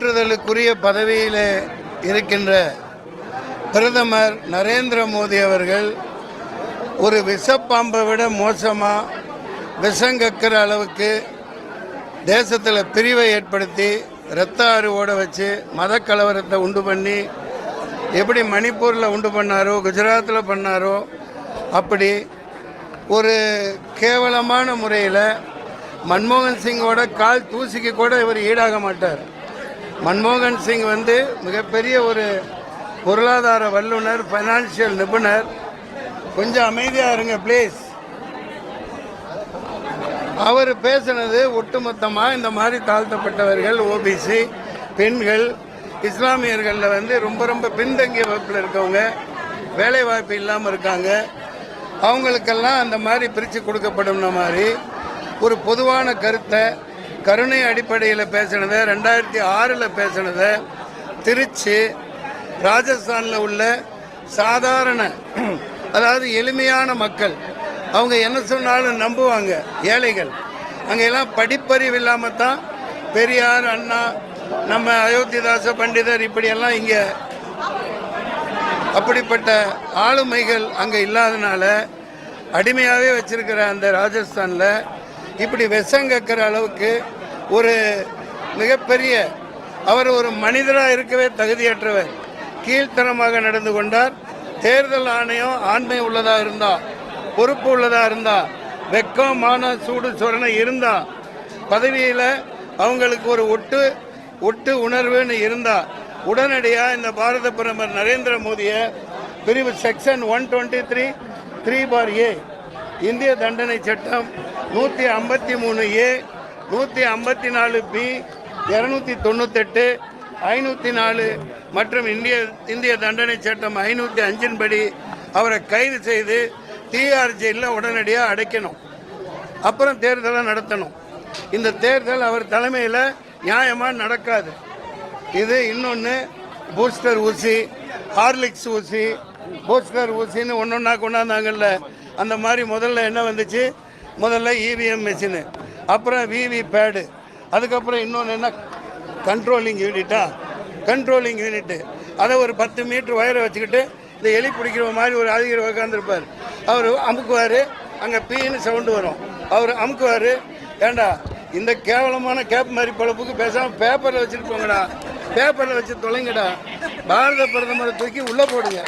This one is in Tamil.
போற்றுதலுக்குரிய பதவியில் இருக்கின்ற பிரதமர் நரேந்திர மோடி அவர்கள் ஒரு விஷப்பாம்பை விட மோசமாக விஷங்கக்கிற அளவுக்கு தேசத்தில் பிரிவை ஏற்படுத்தி இரத்த ஆறு ஓட வச்சு மத கலவரத்தை உண்டு பண்ணி எப்படி மணிப்பூரில் உண்டு பண்ணாரோ குஜராத்தில் பண்ணாரோ அப்படி ஒரு கேவலமான முறையில் மன்மோகன் சிங்கோட கால் தூசிக்கு கூட இவர் ஈடாக மாட்டார். மன்மோகன் சிங் மிகப்பெரிய ஒரு பொருளாதார வல்லுனர், ஃபைனான்சியல் நிபுணர். கொஞ்சம் அமைதியாக இருங்க ப்ளீஸ். அவர் பேசினது ஒட்டுமொத்தமாக இந்த மாதிரி தாழ்த்தப்பட்டவர்கள், ஓபிசி, பெண்கள், இஸ்லாமியர்களில் ரொம்ப ரொம்ப பின்தங்கிய வகுப்பில் இருக்கவங்க, வேலை வாய்ப்பு இல்லாமல் இருக்காங்க, அவங்களுக்கெல்லாம் அந்த மாதிரி பிரித்து கொடுக்கப்படும்ன மாதிரி ஒரு பொதுவான கருத்தை கருணை அடிப்படையில் பேசினதை 2006 பேசினதை திருச்சி ராஜஸ்தானில் உள்ள சாதாரண அதாவது எளிமையான மக்கள் அவங்க என்ன சொன்னாலும் நம்புவாங்க. ஏழைகள் அங்கெல்லாம் படிப்பறிவு இல்லாமல் தான் பெரியார், அண்ணா, நம்ம அயோத்திதாச பண்டிதர் இப்படியெல்லாம் இங்கே அப்படிப்பட்ட ஆளுமைகள் அங்கே இல்லாதனால அடிமையாகவே வச்சிருக்கிற அந்த ராஜஸ்தானில் இப்படி விஷங்கக்கிற அளவுக்கு ஒரு மிகப்பெரிய அவர் ஒரு மனிதராக இருக்கவே தகுதியற்றவர், கீழ்த்தனமாக நடந்து கொண்டார். தேர்தல் ஆணையம் ஆண்மை உள்ளதாக இருந்தா, பொறுப்பு உள்ளதாக இருந்தா, வெக்கம், மான, சூடு சொரணை இருந்தா, பதவியில் அவங்களுக்கு ஒரு ஒட்டு உணர்வுன்னு இருந்தா உடனடியாக இந்த பாரத பிரதமர் நரேந்திர மோடியை பிரிவு செக்ஷன் 123(3)A இந்திய தண்டனை சட்டம் 153A, 154B, 298, 504 மற்றும் இந்திய தண்டனை சட்டம் 505 படி அவரை கைது செய்து TR ஜெயிலில் உடனடியாக அடைக்கணும். அப்புறம் தேர்தலை நடத்தணும். இந்த தேர்தல் அவர் தலைமையில் நியாயமாக நடக்காது. இது இன்னொன்று பூஸ்டர் ஊசி, ஹார்லிக்ஸ் ஊசி, பூஸ்டர் ஊசின்னு ஒன்றா கொண்டாந்தாங்கல்ல, அந்த மாதிரி முதல்ல என்ன வந்துச்சு, முதல்ல EVM மிஷினு, அப்புறம் விவி பேடு, அதுக்கப்புறம் இன்னொன்று என்ன கண்ட்ரோலிங் யூனிட்டு. அதை ஒரு 10 மீட்டர் வயரை வச்சுக்கிட்டு இந்த எலி பிடிக்கிற மாதிரி ஒரு அதிகாரி உட்காந்துருப்பார். அவர் அமுக்குவார், அங்கே பீன்னு சவுண்டு வரும், அவர் அமுக்குவார். ஏண்டா இந்த கேவலமான கேப் மாதிரி பழப்புக்கு பேசாமல் பேப்பரில் வச்சுட்டு போங்கடா, பேப்பரில் வச்சு தொலைங்கடா, பாரத பிரதமரை தூக்கி உள்ளே போடுங்க.